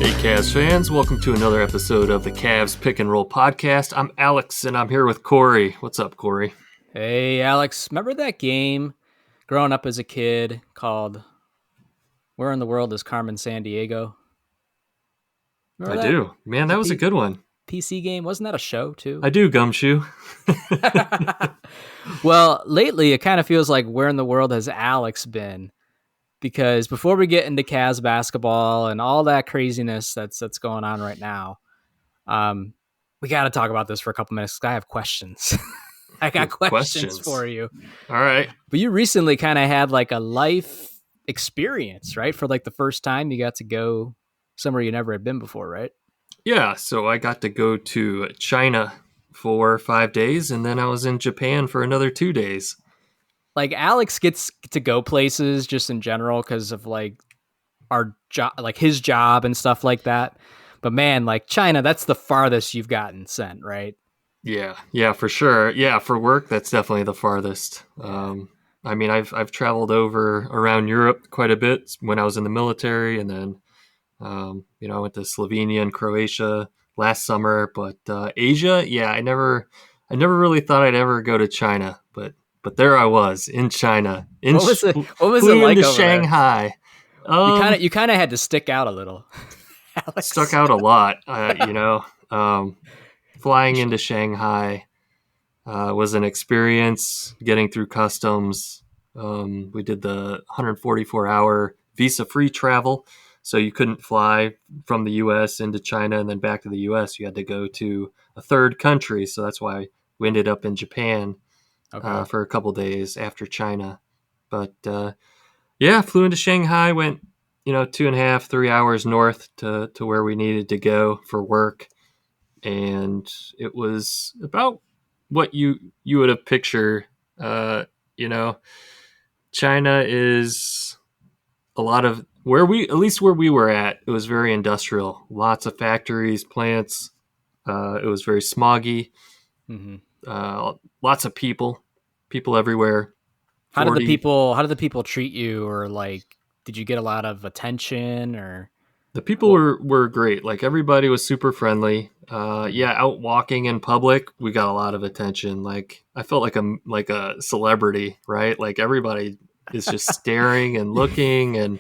Hey Cavs fans, welcome to another episode of the Cavs Pick and Roll podcast. I'm Alex and I'm here with Corey. What's up, Corey? Hey Alex, remember that game growing up as a kid called Where in the World is Carmen Sandiego? Remember I that? do. Man, that was a good one. PC game? Wasn't that a show too? I do, Gumshoe. Well, lately it kind of feels like where in the world has Alex been? Because before we get into Cavs basketball and all that craziness that's going on right now, we got to talk about this for a couple minutes. I have questions. I got questions for you. All right. But you recently kind of had like a life experience, right? For like the first time you got to go somewhere you never had been before, right? Yeah, so I got to go to China for 5 days, and then I was in Japan for another 2 days. Like Alex gets to go places just in general because of like our job, like his job and stuff like that. But man, like China, that's the farthest you've gotten sent, right? Yeah, for sure. Yeah, for work, that's definitely the farthest. I mean, I've traveled over around Europe quite a bit when I was in the military, and then I went to Slovenia and Croatia last summer. But Asia, yeah, I never really thought I'd ever go to China, but there I was in China. What was it flew like into over Shanghai. there? You kind of had to stick out a little. Alex. Stuck out a lot, flying into Shanghai was an experience. Getting through customs, we did the 144-hour visa-free travel, so you couldn't fly from the U.S. into China and then back to the U.S. You had to go to a third country, so that's why we ended up in Japan for a couple days after China. But flew into Shanghai, went 2.5, 3 hours north to where we needed to go for work. And it was about what you would have pictured. China is a lot of where we were at. It was very industrial, lots of factories, plants. It was very smoggy. Mm-hmm. Lots of people everywhere. How did the people treat you, or like, did you get a lot of attention, or? The people were great. Like everybody was super friendly. Out walking in public, we got a lot of attention. Like I felt like a celebrity, right? Like everybody is just staring and looking, and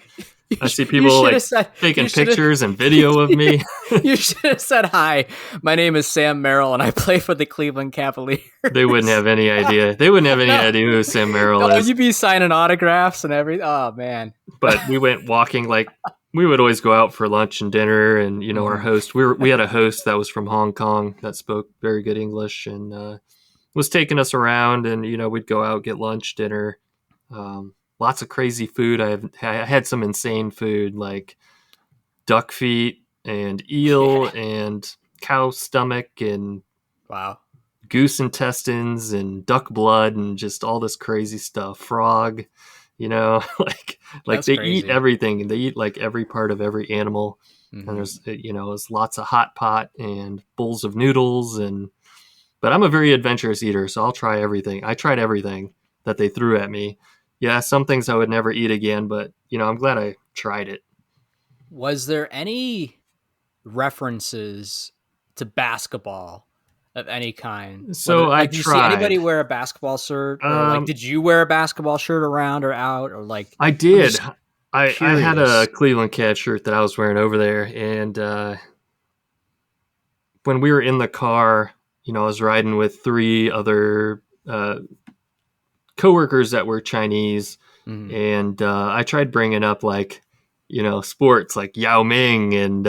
I see people like taking pictures and video of me. You should have said, "Hi, my name is Sam Merrill, and I play for the Cleveland Cavaliers." They wouldn't have any idea. They wouldn't have any idea who Sam Merrill is. You'd be signing autographs and everything. Oh man! But we went walking like. We would always go out for lunch and dinner, and our host. We had a host that was from Hong Kong that spoke very good English and was taking us around. And we'd go out, get lunch, dinner, lots of crazy food. I had some insane food like duck feet and eel and cow stomach and goose intestines and duck blood and just all this crazy stuff. Frog. Like That's they crazy. eat everything. They eat like every part of every animal. Mm-hmm. And there's lots of hot pot and bowls of noodles. But I'm a very adventurous eater, so I'll try everything. I tried everything that they threw at me. Yeah, some things I would never eat again, but I'm glad I tried it. Was there any references to basketball of any kind? So I tried. Did you see anybody wear a basketball shirt? Or did you wear a basketball shirt around or out? Or like I did. I had a Cleveland Cavs shirt that I was wearing over there, and when we were in the car, I was riding with 3 other coworkers that were Chinese, and I tried bringing up like. Sports like Yao Ming and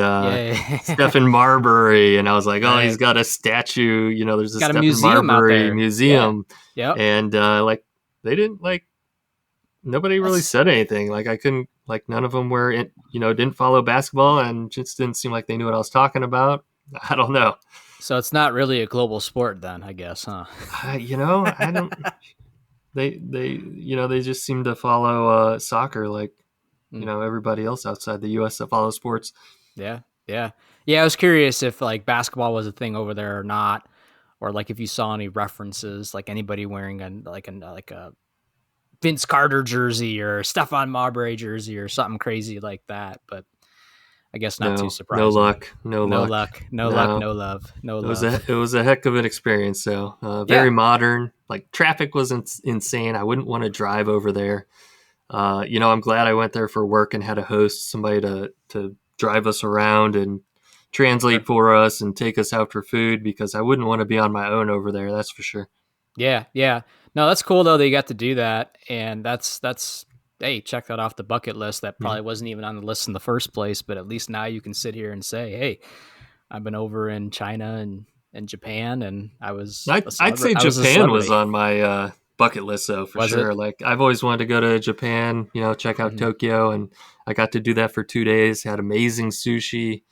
Stephen Marbury. And I was like, he's got a statue, there's a Stephen Marbury museum. Yeah. And they didn't nobody really said anything. Like I couldn't, none of them were, didn't follow basketball and just didn't seem like they knew what I was talking about. I don't know. So it's not really a global sport then, I guess, huh? I don't, they just seem to follow soccer like, everybody else outside the U.S. that follows sports. Yeah. I was curious if like basketball was a thing over there or not, or like if you saw any references, like anybody wearing a Vince Carter jersey or Stephon Marbury jersey or something crazy like that. But I guess not too No, no surprising. luck, no No luck. luck, no luck, No, no love, no it was a love. it was a heck of an experience. So Yeah, very modern. Like traffic was insane. I wouldn't want to drive over there. I'm glad I went there for work and had a host, somebody to drive us around and translate sure. for us and take us out for food because I wouldn't want to be on my own over there. That's for sure. Yeah, yeah. No, that's cool though that you got to do that, and that's hey, check that off the bucket list. That Mhm. probably wasn't even on the list in the first place, but at least now you can sit here and say, hey, I've been over in China and Japan, and I was a I'd celebrity. say I was a Japan was celebrity. on my bucket list though for Was it? sure. Like I've always wanted to go to Japan, check out Mhm. Tokyo, and I got to do that for 2 days. Had amazing sushi.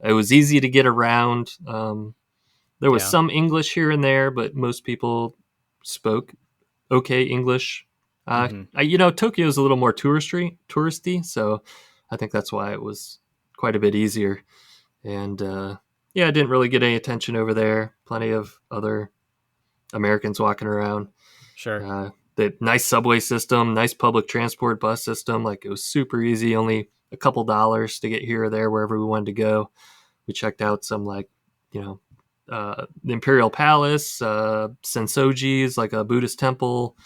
It was easy to get around. There was Yeah. some English here and there, but most people spoke okay English. Hmm. Tokyo is a little more touristy, so I think that's why it was quite a bit easier. And yeah, I didn't really get any attention over there. Plenty of other Americans walking around. Sure. Uh, the nice subway system, nice public transport bus system. Like it was super easy, only a couple dollars to get here or there wherever we wanted to go. We checked out some you know, the Imperial Palace, Sensoji's, like a Buddhist temple.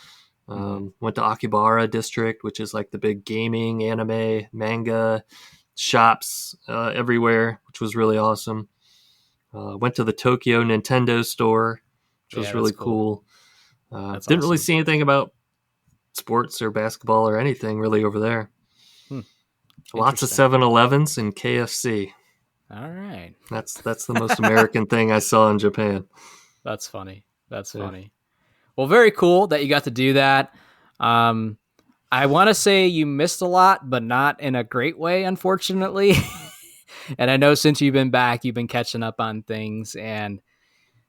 Hmm. Went to Akibara District, which is like the big gaming, anime, manga shops everywhere, which was really awesome. Went to the Tokyo Nintendo store, which Yeah, was that's really cool. cool. That's Didn't really awesome. see anything about sports or basketball or anything really over there. Hmm. Lots of Interesting. 7-Elevens and KFC. All right. That's the most American thing I saw in Japan. That's funny. That's Yeah. funny. Well, very cool that you got to do that. Um, I want to say you missed a lot, but not in a great way, unfortunately. And I know since you've been back, you've been catching up on things. And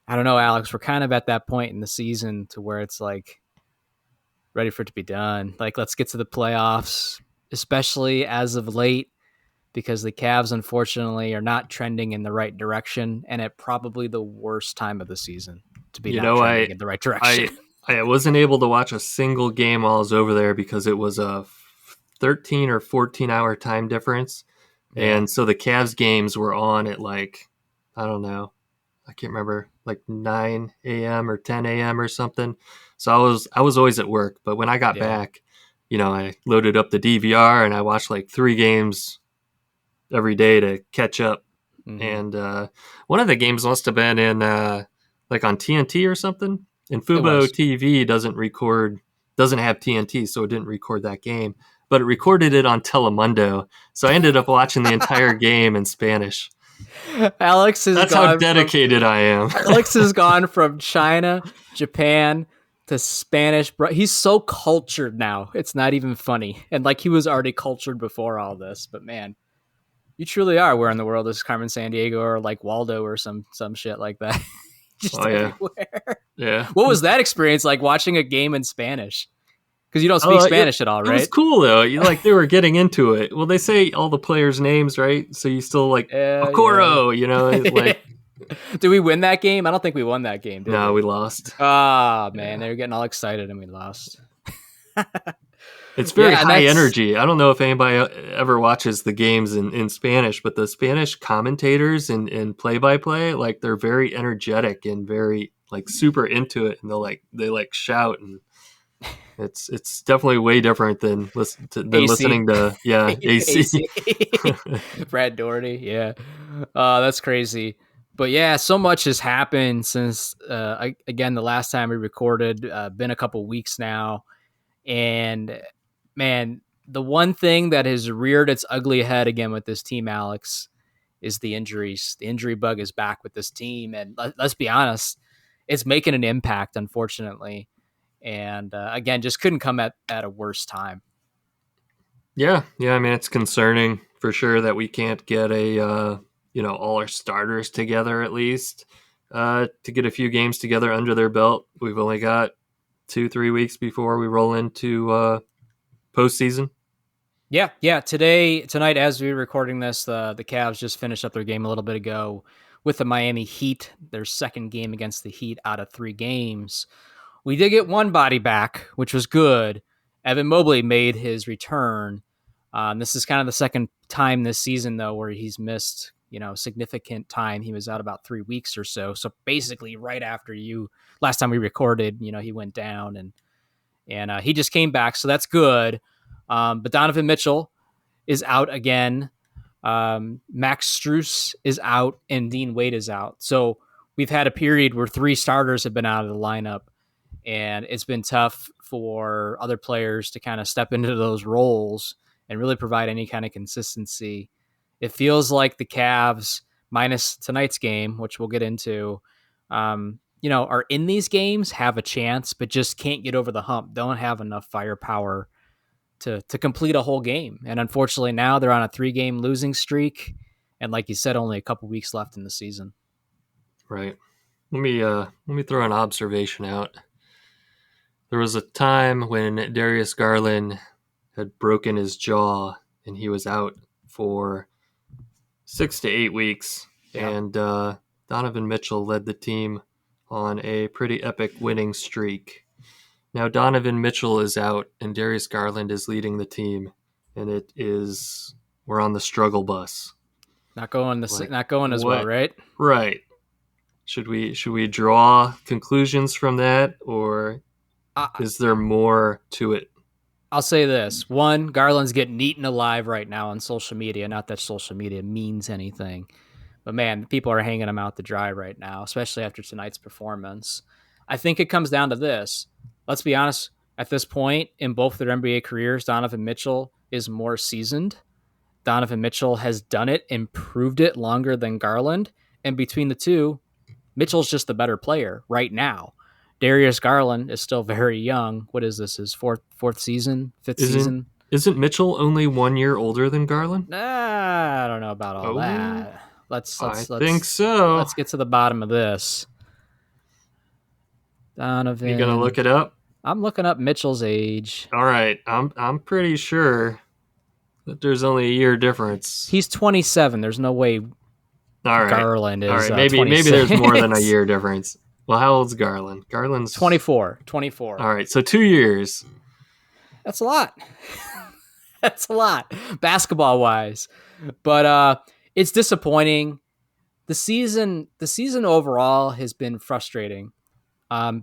I don't know, Alex, we're kind of at that point in the season to where it's like ready for it to be done. Like, let's get to the playoffs, especially as of late, because the Cavs, unfortunately, are not trending in the right direction. And at probably the worst time of the season to be You not know, trending in the right direction. I I wasn't able to watch a single game while I was over there because it was a 13 or 14-hour time difference. Yeah. And so the Cavs games were on at like, I don't know, I can't remember, like 9 a.m. or 10 a.m. or something. So I was always at work, but when I got Yeah. back, I loaded up the DVR and I watched like 3 games every day to catch up. Mm-hmm. And one of the games must have been in like on TNT or something. And It Fubo was. TV doesn't have TNT, so it didn't record that game, but it recorded it on Telemundo. So I ended up watching the entire game in Spanish. Alex has That's how gone from dedicated I am. Alex has gone from China, Japan to Spanish. Bro, he's so cultured now. It's not even funny. And like he was already cultured before all this, but man, you truly are. Where in the world is Carmen San Diego or like Waldo or some shit like that? Just Oh yeah, everywhere. yeah. What was that experience like watching a game in Spanish? Because you don't speak It, Spanish at all, it was right? cool though. They were getting into it. Well, they say all the players' names, right? So you still like Yeah. Okoro, like Did we win that game? I don't think we won that game, did no, we? we lost. Ah, man, Yeah. they were getting all excited and we lost. It's very Yeah, and high that's energy. I don't know if anybody ever watches the games in Spanish, but the Spanish commentators and play by play, like they're very energetic and very like super into it, and they like shout, and it's definitely way different than AC. listening to AC. AC. Brad Doherty. Yeah. That's crazy. But yeah, so much has happened since, again, the last time we recorded, been a couple weeks now. And man, the one thing that has reared its ugly head again with this team, Alex, is the injuries. The injury bug is back with this team. And let's be honest, it's making an impact, unfortunately. And again, just couldn't come at a worse time. Yeah. I mean, it's concerning for sure that we can't get all our starters together at least to get a few games together under their belt. We've only got 2-3 weeks before we roll into postseason. Yeah. Tonight, as we were recording this, the Cavs just finished up their game a little bit ago with the Miami Heat, their second game against the Heat out of 3 games. We did get one body back, which was good. Evan Mobley made his return, This is kind of the second time this season, though, where he's missed, significant time. He was out about 3 weeks or so. So basically, right after last time we recorded, he went down and he just came back. So that's good. But Donovan Mitchell is out again. Max Strus is out and Dean Wade is out. So we've had a period where 3 starters have been out of the lineup, and it's been tough for other players to kind of step into those roles and really provide any kind of consistency. It feels like the Cavs, minus tonight's game, which we'll get into, are in these games, have a chance, but just can't get over the hump, don't have enough firepower to complete a whole game. And unfortunately, now they're on a 3-game losing streak. And like you said, only a couple weeks left in the season. Right. Let me throw an observation out. There was a time when Darius Garland had broken his jaw and he was out for 6 to 8 weeks. Yeah. And Donovan Mitchell led the team on a pretty epic winning streak. Now Donovan Mitchell is out and Darius Garland is leading the team, and we're on the struggle bus. Not going as well, right? Right. Should we draw conclusions from that, or is there more to it? I'll say this. One, Garland's getting eaten alive right now on social media. Not that social media means anything, but man, people are hanging him out to dry right now, especially after tonight's performance. I think it comes down to this. Let's be honest. At this point in both their NBA careers, Donovan Mitchell is more seasoned. Donovan Mitchell has done it and proved it longer than Garland. And between the two, Mitchell's just the better player right now. Darius Garland is still very young. What is this? His fourth season, fifth season? Isn't Mitchell only 1 year older than Garland? I don't know about all that. Let's think so. Let's get to the bottom of this. Donovan. You gonna look it up? I'm looking up Mitchell's age. All right, I'm pretty sure that there's only a year difference. He's 27. There's no way. All right. Garland is. All right, maybe there's more than a year difference. Well, how old's Garland? Garland's 24. All right, so 2 years. That's a lot. That's a lot, basketball-wise. But it's disappointing. The season overall has been frustrating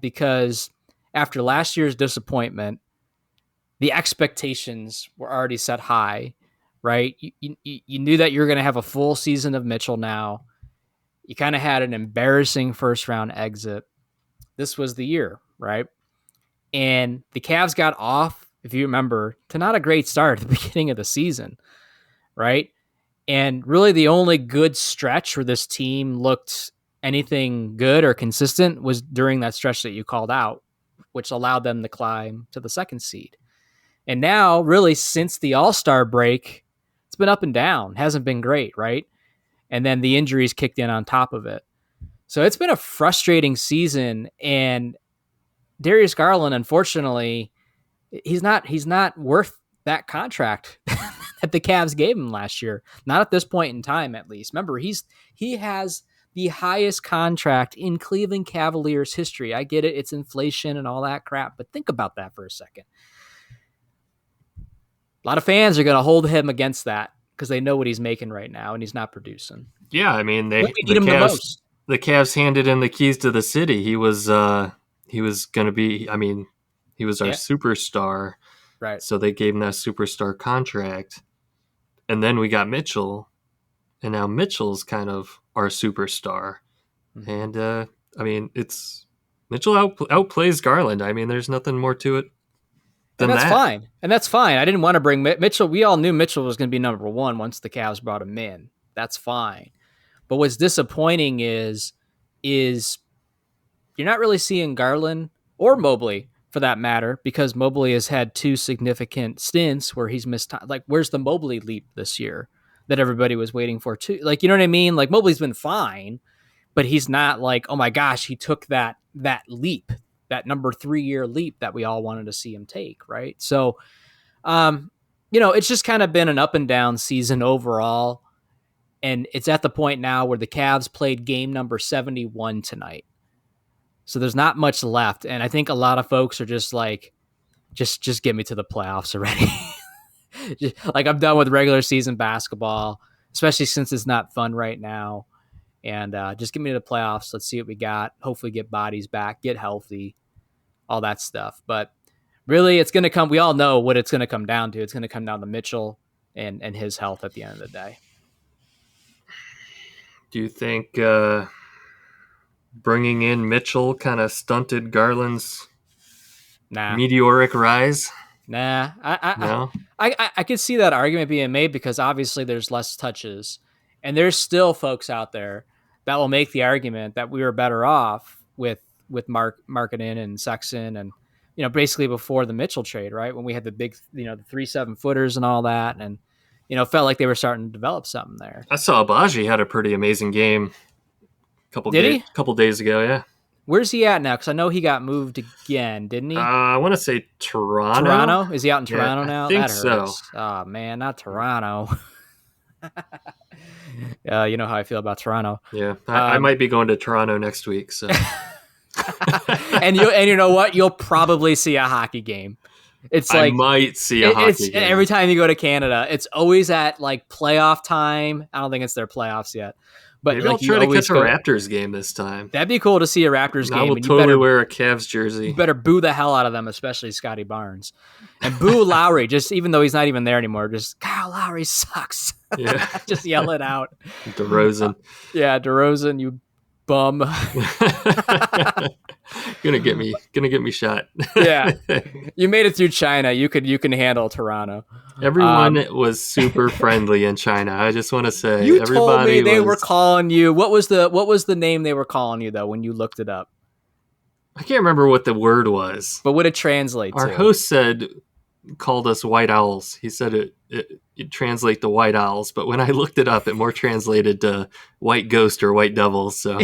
because after last year's disappointment, the expectations were already set high, right? You knew that you were going to have a full season of Mitchell now. You kind of had an embarrassing first-round exit. This was the year, right? And the Cavs got off, if you remember, to not a great start at the beginning of the season, right? And really the only good stretch where this team looked anything good or consistent was during that stretch that you called out, which allowed them to climb to the 2nd seed. And now, really, since the All-Star break, it's been up and down. Hasn't been great, right? And then the injuries kicked in on top of it. So it's been a frustrating season. And Darius Garland, unfortunately, he's not worth that contract that the Cavs gave him last year. Not at this point in time, at least. Remember, he has the highest contract in Cleveland Cavaliers history. I get it. It's inflation and all that crap. But think about that for a second. A lot of fans are going to hold him against that because they know what he's making right now, and he's not producing. Yeah, I mean, the Cavs handed him the keys to the city. He was going to be. I mean, he was our superstar, right? So they gave him that superstar contract, and then we got Mitchell, and now Mitchell's kind of our superstar. Mm-hmm. And I mean, Mitchell outplays Garland. I mean, there's nothing more to it. And that's fine. I didn't want to bring Mitchell. We all knew Mitchell was going to be number 1 once the Cavs brought him in. That's fine. But what's disappointing is you're not really seeing Garland or Mobley, for that matter, because Mobley has had 2 significant stints where he's missed time. Like, where's the Mobley leap this year that everybody was waiting for too? Like, you know what I mean? Like, Mobley's been fine, but he's not like, oh my gosh, he took that leap, that number 3-year leap that we all wanted to see him take, right? So, it's just kind of been an up and down season overall. And it's at the point now where the Cavs played game number 71 tonight. So there's not much left. And I think a lot of folks are just like, just get me to the playoffs already. Like, I'm done with regular season basketball, especially since it's not fun right now. And just get me to the playoffs. Let's see what we got. Hopefully, get bodies back, get healthy, all that stuff. But really, it's going to come. We all know what it's going to come down to. It's going to come down to Mitchell and his health at the end of the day. Do you think bringing in Mitchell kind of stunted Garland's meteoric rise? Nah, No? I could see that argument being made because obviously there's less touches, and there's still folks out there that will make the argument that we were better off with Markkanen and Sexton and basically before the Mitchell trade, right, when we had the big the 3 7-footers and all that, and felt like they were starting to develop something there. I saw Abaji had a pretty amazing game couple days ago. Yeah. Where's he at now? Because I know he got moved again, didn't he? I want to say Toronto. Toronto? Is he out in Toronto now? I think so. Oh, man, not Toronto. You know how I feel about Toronto. Yeah, I might be going to Toronto next week. So, and you know what? You'll probably see a hockey game. It's like I might see a hockey game. Every time you go to Canada, it's always at like playoff time. I don't think it's their playoffs yet. But maybe I'll try to catch a Raptors game this time. That'd be cool to see a Raptors game. I will totally wear a Cavs jersey. You better boo the hell out of them, especially Scotty Barnes. And boo Lowry, just even though he's not even there anymore. Just, Kyle Lowry sucks. Yeah. Just yell it out. DeRozan. Yeah, DeRozan, you bum. Gonna get me shot. Yeah. You made it through China. You can handle Toronto. Everyone was super friendly in China. I just want to say you told me they were calling you. What was the name they were calling you though when you looked it up? I can't remember what the word was. But what it translate to? Our host called us white owls. He said it translate to white owls, but when I looked it up, it more translated to white ghost or white devils. So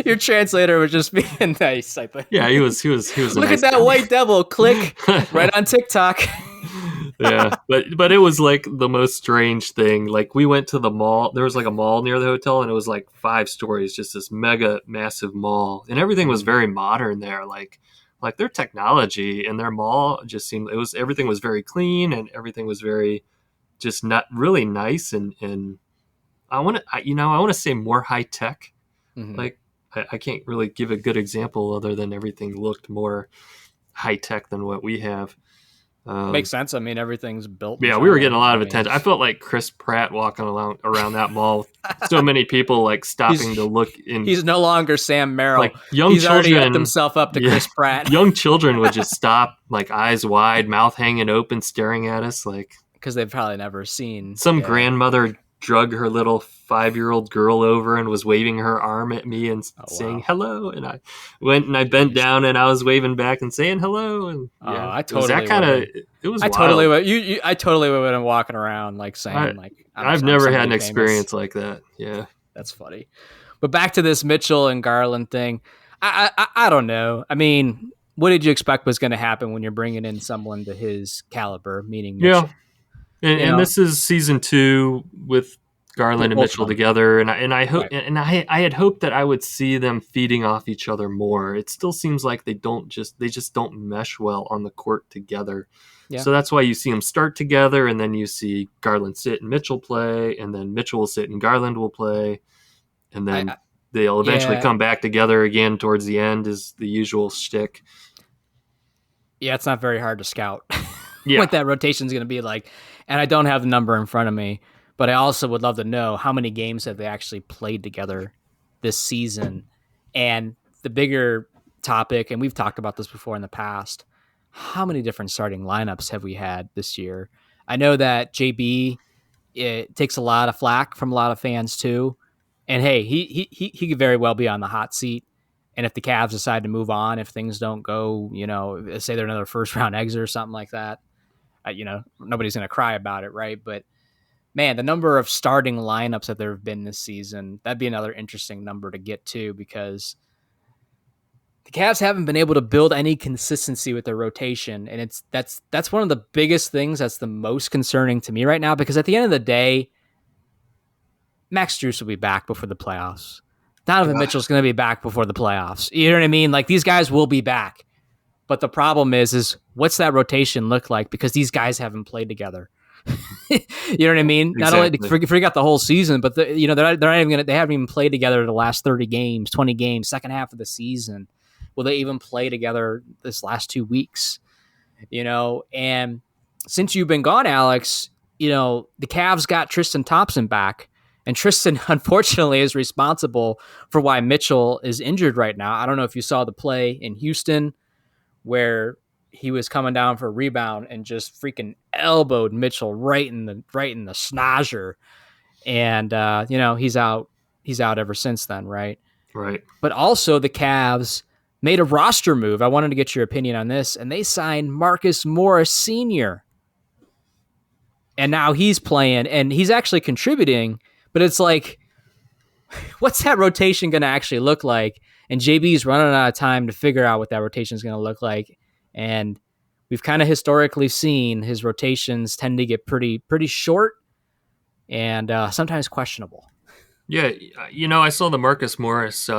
your translator was just being nice. I think. Yeah, he was. Look at that white devil! Click right on TikTok. Yeah, but it was like the most strange thing. Like we went to the mall. There was like a mall near the hotel, and it was like 5 stories, just this mega massive mall, and everything was very modern there. Like their technology and their mall just seemed everything was very clean and everything was very just not really nice and I want to say more high tech. Mm-hmm. Like I can't really give a good example other than everything looked more high tech than what we have. Makes sense. I mean, everything's built. Yeah, we were getting a lot of attention. I felt like Chris Pratt walking around that mall. So many people like stopping to look in. He's no longer Sam Merrill. Like young he's children, already upped himself up to Chris Pratt. Young children would just stop, like eyes wide, mouth hanging open, staring at us, like because they've probably never seen some grandmother drug her little 5-year-old girl over and was waving her arm at me and saying hello, and I went and I bent down and I was waving back and saying hello, and I totally that kind of it was. I totally would. I totally would have been walking around like saying I've never had an experience like that. Yeah, that's funny. But back to this Mitchell and Garland thing. I don't know. I mean, what did you expect was going to happen when you're bringing in someone to his caliber, meaning Mitchell? Yeah. And this is season 2 with Garland and Mitchell together, and I hope I had hoped that I would see them feeding off each other more. It still seems like they just don't mesh well on the court together. Yeah. So that's why you see them start together, and then you see Garland sit and Mitchell play, and then Mitchell will sit and Garland will play, and then they'll eventually come back together again towards the end. Is the usual shtick. Yeah, it's not very hard to scout what that rotation is going to be like. And I don't have the number in front of me, but I also would love to know how many games have they actually played together this season. And the bigger topic, and we've talked about this before in the past, how many different starting lineups have we had this year? I know that JB, it takes a lot of flack from a lot of fans too. And hey, he could very well be on the hot seat. And if the Cavs decide to move on, if things don't go, say they're another first round exit or something like that, nobody's going to cry about it, right? But man, the number of starting lineups that there have been this season, that'd be another interesting number to get to, because the Cavs haven't been able to build any consistency with their rotation. And that's one of the biggest things that's the most concerning to me right now, because at the end of the day, Max Strus will be back before the playoffs. Donovan Mitchell's going to be back before the playoffs. You know what I mean? Like, these guys will be back. But the problem is what's that rotation look like? Because these guys haven't played together. You know what I mean? Not only Exactly. forget the whole season, but they're not even gonna. They haven't even played together the last 30 games, 20 games, second half of the season. Will they even play together this last 2 weeks? And since you've been gone, Alex, the Cavs got Tristan Thompson back, and Tristan unfortunately is responsible for why Mitchell is injured right now. I don't know if you saw the play in Houston where he was coming down for a rebound and just freaking elbowed Mitchell right in the snazzer, and he's out. He's out ever since then, right? Right. But also the Cavs made a roster move. I wanted to get your opinion on this, and they signed Marcus Morris Sr. And now he's playing, and he's actually contributing. But it's like, what's that rotation going to actually look like? And JB's running out of time to figure out what that rotation is going to look like. And we've kind of historically seen his rotations tend to get pretty short and sometimes questionable. Yeah, I saw the Marcus Morris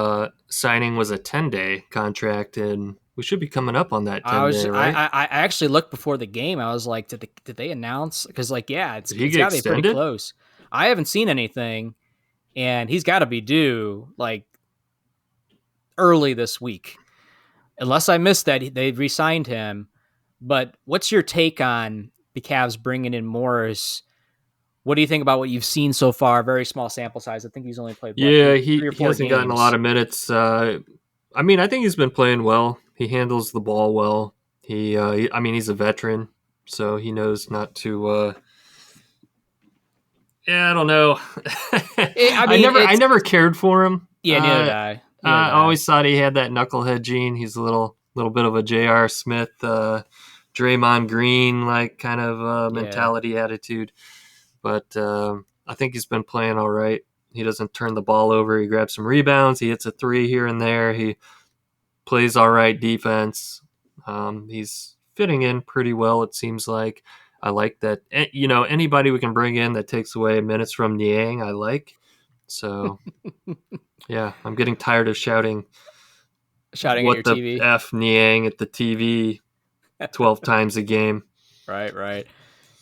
signing was a 10-day contract, and we should be coming up on that 10-day, right? I actually looked before the game. I was like, did they announce? Because Did he it's get got to be pretty extended? close. I haven't seen anything, and he's got to be due like early this week, unless I missed that they re-signed him. But what's your take on the Cavs bringing in Morris? What do you think about what you've seen so far? Very small sample size. I think he's only played Yeah, three or he four hasn't gotten a games. lot of minutes. I mean, I think he's been playing well. He handles the ball well. I mean, he's a veteran, so he knows not to. Yeah, I don't know. I mean, I never cared for him. Yeah, neither did I. Neither I did I. always thought he had that knucklehead gene. He's a little bit of a J.R. Smith, Draymond Green like kind of Yeah. mentality attitude. But I think he's been playing all right. He doesn't turn the ball over. He grabs some rebounds. He hits a three here and there. He plays all right defense. He's fitting in pretty well, it seems like. I like that. Anybody we can bring in that takes away minutes from Niang, I like. So, yeah, I'm getting tired of shouting Shouting at your what the TV. F Niang at the TV 12 times a game. Right.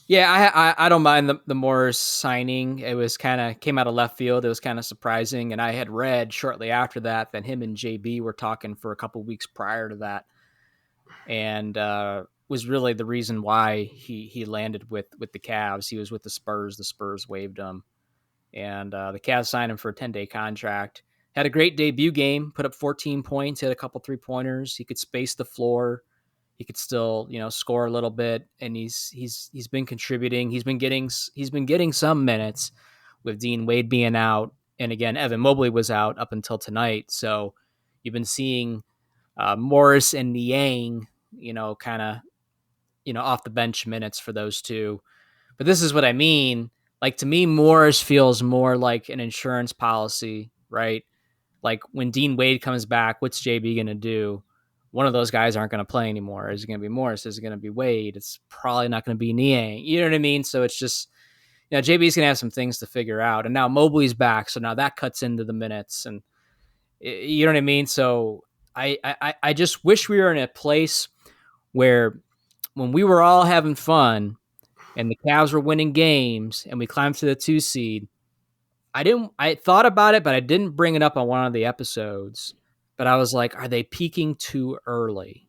Yeah, I don't mind the Morris signing. It was kind of came out of left field. It was kind of surprising, and I had read shortly after that him and JB were talking for a couple weeks prior to that, and was really the reason why he landed with the Cavs. He was with the Spurs. The Spurs waived him, and the Cavs signed him for a 10-day contract. Had a great debut game. Put up 14 points. Had a couple 3-pointers. He could space the floor. He could still, score a little bit, and he's been contributing. He's been getting some minutes with Dean Wade being out, and again, Evan Mobley was out up until tonight. So you've been seeing Morris and Niang, kind of, off the bench minutes for those two. But this is what I mean. Like, to me, Morris feels more like an insurance policy, right? Like when Dean Wade comes back, what's JB going to do? One of those guys aren't going to play anymore. Is it going to be Morris? Is it going to be Wade? It's probably not going to be Niang. You know what I mean? So it's just, JB's going to have some things to figure out. And now Mobley's back. So now that cuts into the minutes. And you know what I mean? So I just wish we were in a place where when we were all having fun and the Cavs were winning games and we climbed to the 2 seed, I thought about it, but I didn't bring it up on one of the episodes. But I was like, are they peaking too early?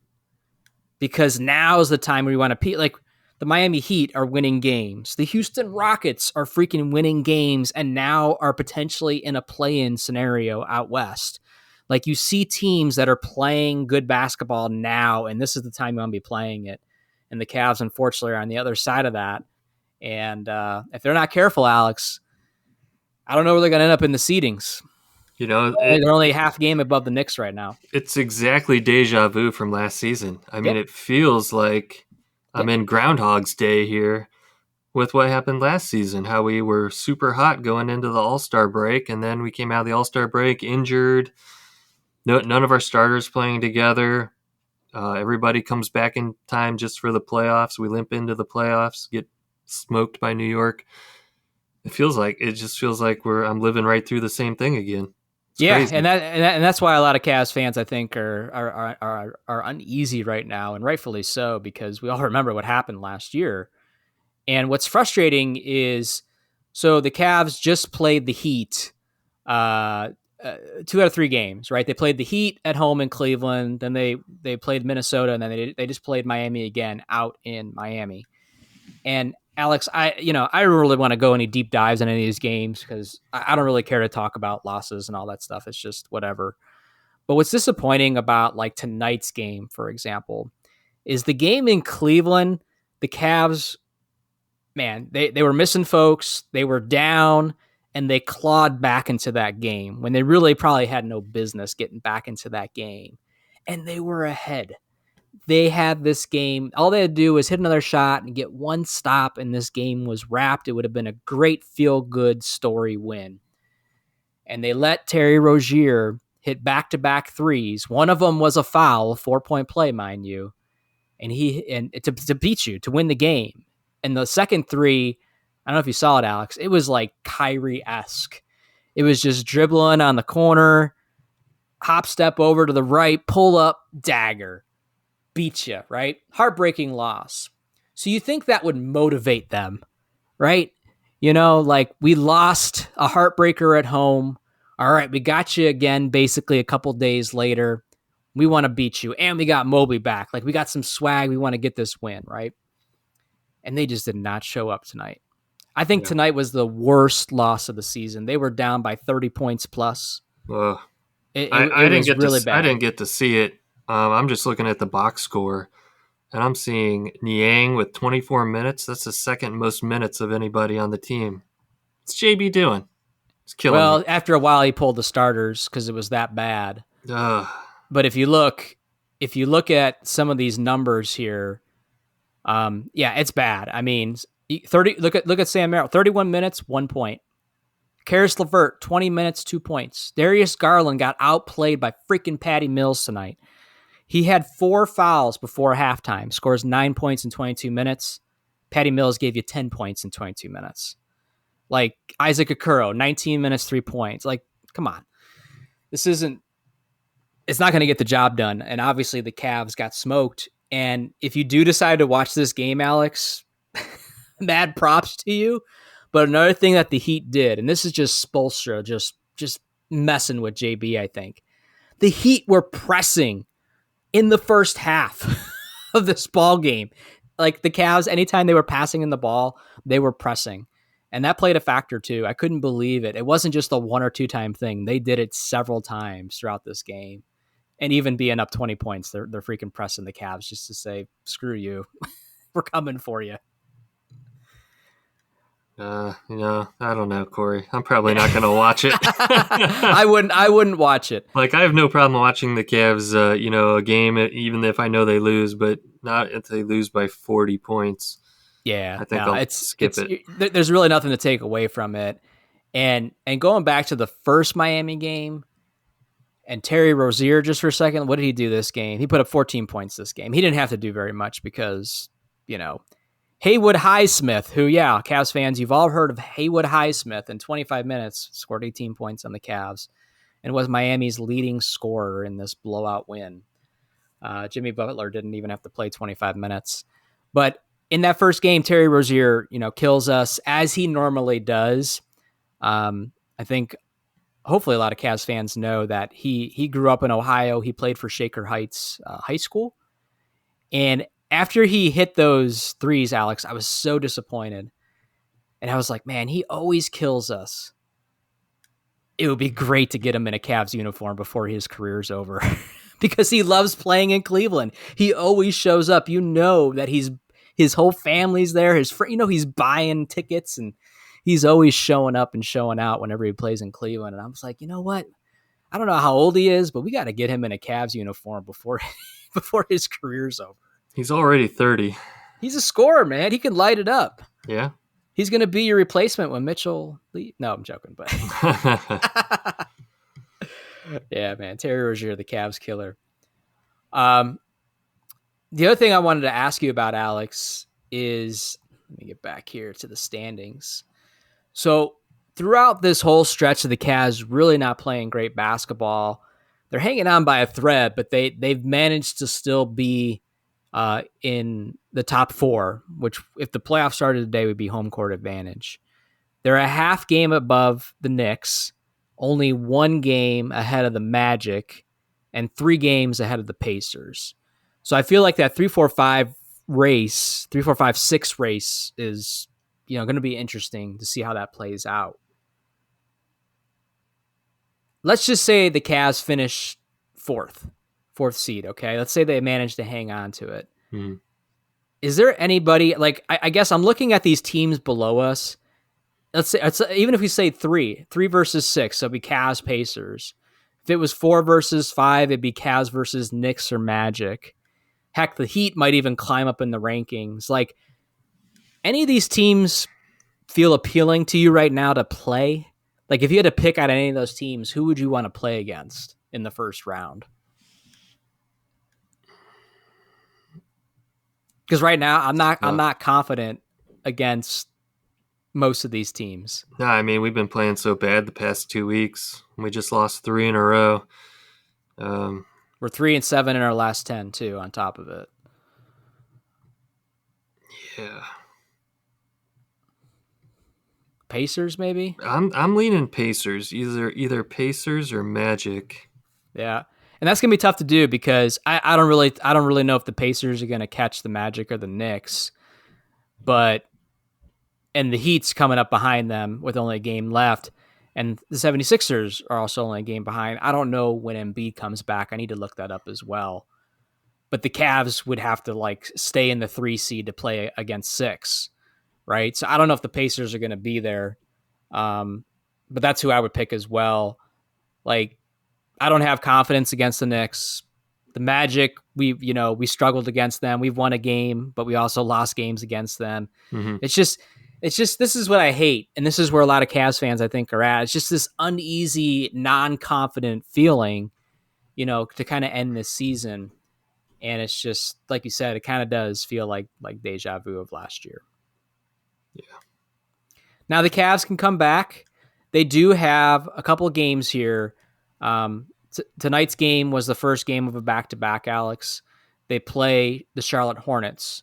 Because now is the time where we want to peak. Like, the Miami Heat are winning games. The Houston Rockets are freaking winning games and now are potentially in a play-in scenario out west. Like, you see teams that are playing good basketball now, and this is the time you want to be playing it. And the Cavs, unfortunately, are on the other side of that. And if they're not careful, Alex, I don't know where they're going to end up in the seedings. They're only half game above the Knicks right now. It's exactly deja vu from last season. I mean, Yep. it feels like I'm in Groundhog's Day here with what happened last season, how we were super hot going into the All-Star break, and then we came out of the All-Star break injured. None of our starters playing together. Everybody comes back in time just for the playoffs. We limp into the playoffs, get smoked by New York. It just feels like I'm living right through the same thing again. It's Yeah, crazy. and that's why a lot of Cavs fans, I think, are uneasy right now, and rightfully so, because we all remember what happened last year. And what's frustrating is, so the Cavs just played the Heat, uh, 2 out of 3 games, right? They played the Heat at home in Cleveland, then they played Minnesota, and then they just played Miami again out in Miami. And Alex, I don't really want to go any deep dives in any of these games because I don't really care to talk about losses and all that stuff. It's just whatever. But what's disappointing about like tonight's game, for example, is the game in Cleveland. The Cavs, man, they were missing folks. They were down, and they clawed back into that game when they really probably had no business getting back into that game. And they were ahead. They had this game. All they had to do was hit another shot and get one stop, and this game was wrapped. It would have been a great feel good story win. And they let Terry Rozier hit back to back threes. One of them was a foul, 4-point play, mind you, and to beat you, to win the game. And the second three, I don't know if you saw it, Alex. It was like Kyrie-esque. It was just dribbling on the corner, hop step over to the right, pull up, dagger, beat you, right? Heartbreaking loss. So you think that would motivate them, right? Like we lost a heartbreaker at home. All right, we got you again basically a couple days later. We want to beat you. And we got Mobley back. Like we got some swag. We want to get this win, right? And they just did not show up tonight. I think Yeah. tonight was the worst loss of the season. They were down by 30 points plus. Uh, It was really I didn't bad. get to see it. I'm just looking at the box score, and I'm seeing Niang with 24 minutes. That's the second most minutes of anybody on the team. What's JB doing? It's killing me. Well, after a while, he pulled the starters because it was that bad. Ugh. But if you look at some of these numbers here, yeah, it's bad. I mean, 30. Look at Sam Merrill, 31 minutes, 1 point. Karis LeVert, 20 minutes, 2 points. Darius Garland got outplayed by freaking Patty Mills tonight. He had 4 fouls before halftime, scores 9 points in 22 minutes. Patty Mills gave you 10 points in 22 minutes. Like Isaac Okoro, 19 minutes, 3 points. Like, come on. This isn't, it's not going to get the job done. And obviously the Cavs got smoked. And if you do decide to watch this game, Alex, mad props to you. But another thing that the Heat did, and this is just Spoelstra just messing with JB, I think. The Heat were pressing in the first half of this ball game. Like the Cavs, anytime they were passing in the ball, they were pressing. And that played a factor too. I couldn't believe it. It wasn't just a 1 or 2 time thing. They did it several times throughout this game. And even being up 20 points, they're freaking pressing the Cavs just to say, screw you. We're coming for you. I don't know, Corey. I'm probably not going to watch it. I wouldn't watch it. Like, I have no problem watching the Cavs, a game, even if I know they lose, but not if they lose by 40 points. Yeah, I think no, I'll it's skip it. there's really nothing to take away from it. And going back to the first Miami game and Terry Rozier just for a second, what did he do this game? He put up 14 points this game. He didn't have to do very much because, Haywood Highsmith, who, yeah, Cavs fans, you've all heard of Haywood Highsmith, in 25 minutes scored 18 points on the Cavs and was Miami's leading scorer in this blowout win. Jimmy Butler didn't even have to play 25 minutes. But in that first game, Terry Rozier, kills us as he normally does. I think hopefully a lot of Cavs fans know that he grew up in Ohio. He played for Shaker Heights High School. And after he hit those threes, Alex, I was so disappointed. And I was like, man, he always kills us. It would be great to get him in a Cavs uniform before his career's over because he loves playing in Cleveland. He always shows up. That his whole family's there. He's buying tickets and he's always showing up and showing out whenever he plays in Cleveland. And I was like, you know what? I don't know how old he is, but we got to get him in a Cavs uniform before his career's over. He's already 30. He's a scorer, man. He can light it up. Yeah. He's going to be your replacement when Mitchell leaves. No, I'm joking, but yeah, man. Terry Rozier, the Cavs killer. The other thing I wanted to ask you about, Alex, is let me get back here to the standings. So throughout this whole stretch of the Cavs really not playing great basketball. They're hanging on by a thread, but they've managed to still be in the top 4, which if the playoffs started today would be home court advantage. They're a half game above the Knicks, only 1 game ahead of the Magic, and 3 games ahead of the Pacers. So I feel like that 3-4-5 race, 3-4-5-6 race is, going to be interesting to see how that plays out. Let's just say the Cavs finish fourth seed, okay? Let's say they manage to hang on to it. Hmm. Is there anybody, like, I guess I'm looking at these teams below us. Let's say, even if we say 3 versus 6, so it'd be Cavs, Pacers. If it was 4 versus 5, it'd be Cavs versus Knicks or Magic. Heck, the Heat might even climb up in the rankings. Like, any of these teams feel appealing to you right now to play? Like, if you had to pick out any of those teams, who would you want to play against in the first round? Because right now, I'm not confident against most of these teams. No, I mean, we've been playing so bad the past 2 weeks. We just lost 3 in a row. We're 3-7 in our last 10 too, on top of it. Yeah. Pacers, maybe? I'm leaning Pacers, either Pacers or Magic. Yeah. And that's gonna be tough to do because I don't really know if the Pacers are gonna catch the Magic or the Knicks. And the Heat's coming up behind them with only a game left. And the 76ers are also only a game behind. I don't know when Embiid comes back. I need to look that up as well. But the Cavs would have to stay in the 3 seed to play against 6, right? So I don't know if the Pacers are going to be there. But that's who I would pick as well. Like, I don't have confidence against the Knicks. The Magic, we struggled against them. We've won a game, but we also lost games against them. Mm-hmm. It's just this is what I hate, and this is where a lot of Cavs fans I think are at. It's just this uneasy, non-confident feeling, to kind of end this season. And it's just like you said, it kind of does feel like deja vu of last year. Yeah. Now the Cavs can come back. They do have a couple of games here. Tonight's game was the first game of a back-to-back, Alex. They play the Charlotte Hornets,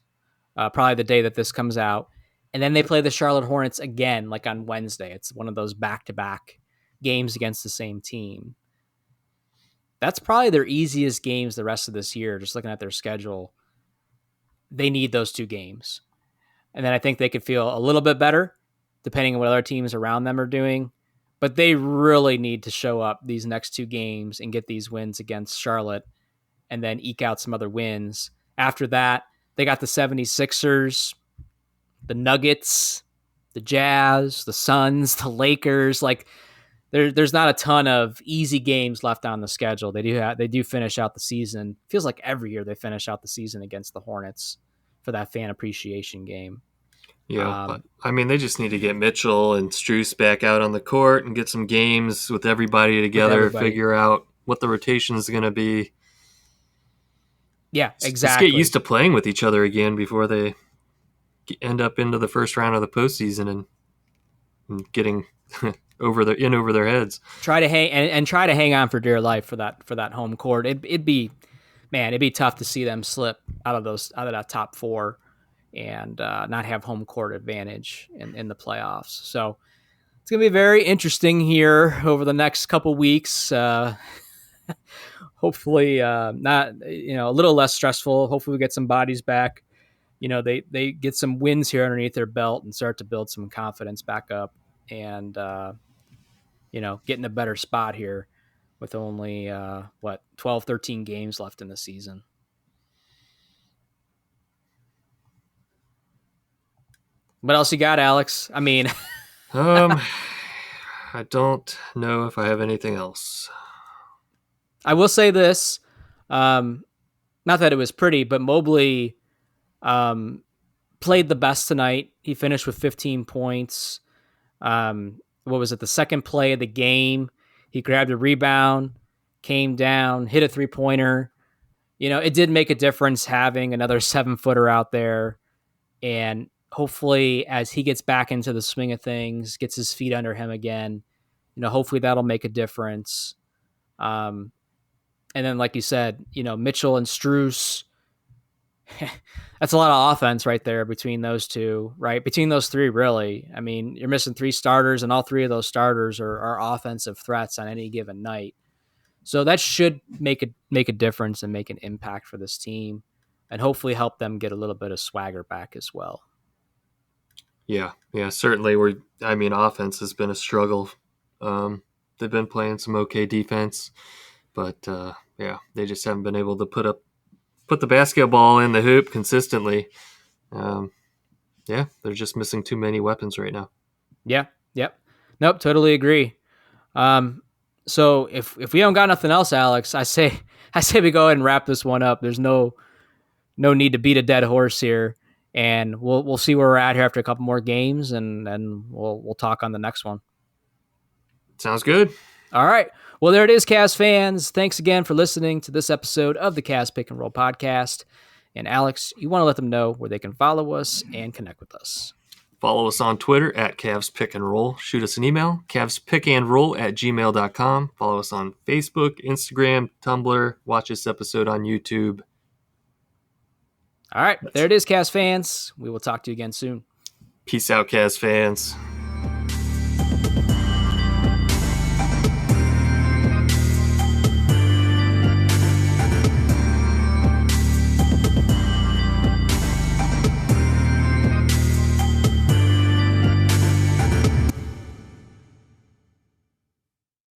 probably the day that this comes out. And then they play the Charlotte Hornets again, on Wednesday. It's one of those back-to-back games against the same team. That's probably their easiest games the rest of this year, just looking at their schedule. They need those 2 games. And then I think they could feel a little bit better, depending on what other teams around them are doing. But they really need to show up these next 2 games and get these wins against Charlotte and then eke out some other wins. After that, they got the 76ers, the Nuggets, the Jazz, the Suns, the Lakers. There's not a ton of easy games left on the schedule. They do finish out the season. Feels like every year they finish out the season against the Hornets for that fan appreciation game. Yeah, but I mean, they just need to get Mitchell and Strus back out on the court and get some games with everybody together, figure out what the rotation is going to be. Yeah, exactly. Just get used to playing with each other again before they end up into the first round of the postseason and getting over their heads. Try to hang on for dear life for that home court. It'd be tough to see them slip out of that top 4 and not have home court advantage in the playoffs. So it's gonna be very interesting here over the next couple weeks. Hopefully, not a little less stressful. Hopefully, we get some bodies back. They get some wins here underneath their belt and start to build some confidence back up and get in a better spot here with only 12, 13 games left in the season. What else you got, Alex? I mean, I don't know if I have anything else. I will say this, not that it was pretty, but Mobley played the best tonight. He finished with 15 points. What was it? The second play of the game, he grabbed a rebound, came down, hit a 3-pointer. It did make a difference having another 7-footer out there. And hopefully, as he gets back into the swing of things, gets his feet under him again, hopefully that'll make a difference. Um, and then, like you said, Mitchell and Strus, that's a lot of offense right there between those two, right? Between those three, really. I mean, you're missing three starters, and all three of those starters are offensive threats on any given night. So that should make a difference and make an impact for this team, and hopefully help them get a little bit of swagger back as well. Yeah, certainly. Offense has been a struggle. They've been playing some okay defense, but they just haven't been able to put the basketball in the hoop consistently. They're just missing too many weapons right now. Yeah, yep, nope, totally agree. So if we don't got nothing else, Alex, I say we go ahead and wrap this one up. There's no need to beat a dead horse here, and we'll see where we're at here after a couple more games, and we'll talk on the next one. Sounds good. All right. Well, there it is, Cavs fans. Thanks again for listening to this episode of the Cavs Pick and Roll podcast. And Alex, you want to let them know where they can follow us and connect with us. Follow us on Twitter at Cavs Pick and Roll. Shoot us an email, cavspickandroll@gmail.com. Follow us on Facebook, Instagram, Tumblr. Watch this episode on YouTube. All right. There it is, Cavs fans. We will talk to you again soon. Peace out, Cavs fans.